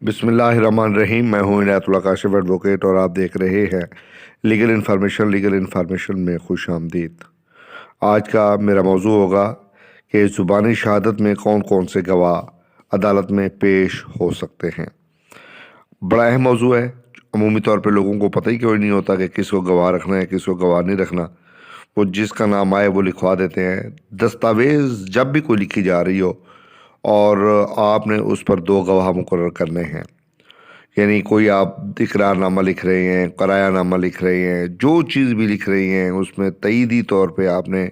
बिस्मिल्लाहिर्रहमानिर्रहीम। मैं हूं इनायत उल्लाह काशिफ एडवोकेट और आप देख रहे हैं लीगल इन्फॉर्मेशन में खुश आमदीद। आज का मेरा मौजू होगा कि ज़ुबानी शहादत में कौन कौन से गवाह अदालत में पेश हो सकते हैं। बड़ा अहम मौजू है। अमूमी तौर पे लोगों को पता ही क्यों नहीं होता कि किसको गवाह रखना है, किसको गवाह नहीं रखना। वो जिसका नाम आए वो लिखवा देते हैं। दस्तावेज़ जब भी कोई लिखी जा रही हो और आपने उस पर दो गवाह मुकर्रर करने हैं, यानी कोई आप इकरारनामा लिख रहे हैं, करायानामा लिख रहे हैं, जो चीज़ भी लिख रही हैं उसमें तईदी तौर पे आपने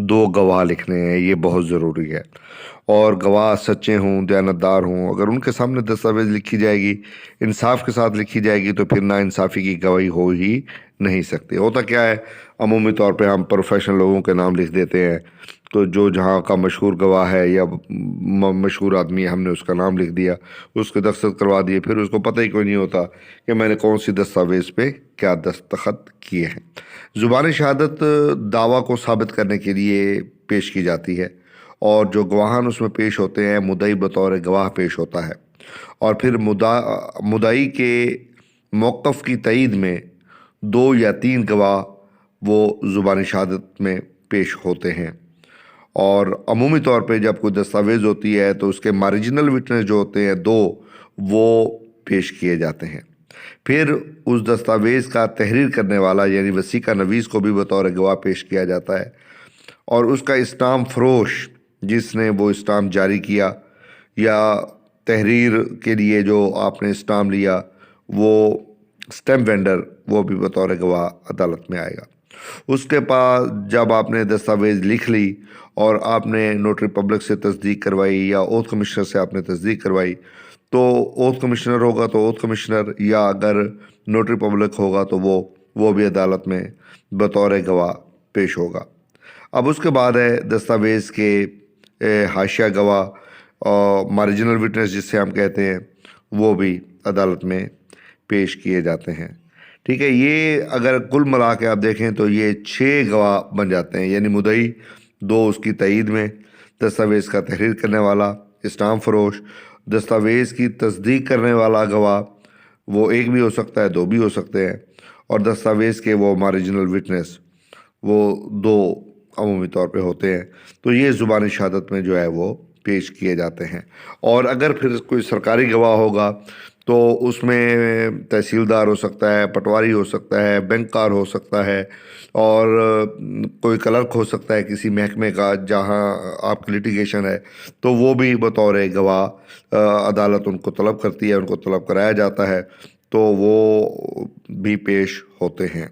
दो गवाह लिखने हैं। ये बहुत ज़रूरी है। और गवाह सच्चे हों, दयानतदार हों। अगर उनके सामने दस्तावेज़ लिखी जाएगी, इंसाफ के साथ लिखी जाएगी, तो फिर नाइंसाफ़ी की गवाही हो ही नहीं सकती। होता क्या है, अमूमी तौर पे हम प्रोफेशनल लोगों के नाम लिख देते हैं, तो जो जहाँ का मशहूर गवाह है या मशहूर आदमी है, हमने उसका नाम लिख दिया, उसके दस्तखत करवा दिए, फिर उसको पता ही कोई नहीं होता कि मैंने कौन सी दस्तावेज़ पे क्या दस्तखत किए हैं। ज़ुबानी शहादत दावा को साबित करने के लिए पेश की जाती है और जो गवाहान उसमें पेश होते हैं, मुद्दई बतौर गवाह पेश होता है और फिर मुद्दई के मौक़िफ़ की तईद में दो या तीन गवाह वो ज़ुबानी शहादत में पेश होते हैं। और अमूमी तौर पे जब कोई दस्तावेज़ होती है तो उसके मार्जिनल विटनेस जो होते हैं दो, वो पेश किए जाते हैं। फिर उस दस्तावेज़ का तहरीर करने वाला यानी वसीका नवीस को भी बतौर गवाह पेश किया जाता है और उसका स्टाम्प फरोश जिसने वो स्टाम्प जारी किया या तहरीर के लिए जो आपने स्टाम्प लिया, वो स्टैम्प वेंडर, वो भी बतौर गवाह अदालत में आएगा। उसके पास जब आपने दस्तावेज़ लिख ली और आपने नोटरी पब्लिक से तस्दीक करवाई या ओथ कमिश्नर से आपने तस्दीक करवाई, तो ओथ कमिश्नर होगा तो ओथ कमिश्नर, या अगर नोटरी पब्लिक होगा तो वो भी अदालत में बतौर गवाह पेश होगा। अब उसके बाद है दस्तावेज़ के हाशिया गवाह और मार्जिनल विटनेस जिससे हम कहते हैं, वो भी अदालत में पेश किए जाते हैं। ठीक है, ये अगर कुल मिला के आप देखें तो ये 6 गवाह बन जाते हैं, यानी मुद्दई, दो उसकी तईद में, दस्तावेज़ का तहरीर करने वाला, स्टाम्प फरोश, दस्तावेज़ की तस्दीक करने वाला गवाह, वो एक भी हो सकता है, दो भी हो सकते हैं, और दस्तावेज़ के वो मार्जिनल विटनेस, वो दो अमूमी तौर पे होते हैं। तो ये ज़ुबानी शहादत में जो है वो पेश किए जाते हैं। और अगर फिर कोई सरकारी गवाह होगा तो उसमें तहसीलदार हो सकता है, पटवारी हो सकता है, बैंककार हो सकता है और कोई क्लर्क हो सकता है किसी महकमे का जहां आपकी लिटिगेशन है, तो वो भी बतौर गवाह अदालत उनको तलब करती है, उनको तलब कराया जाता है, तो वो भी पेश होते हैं।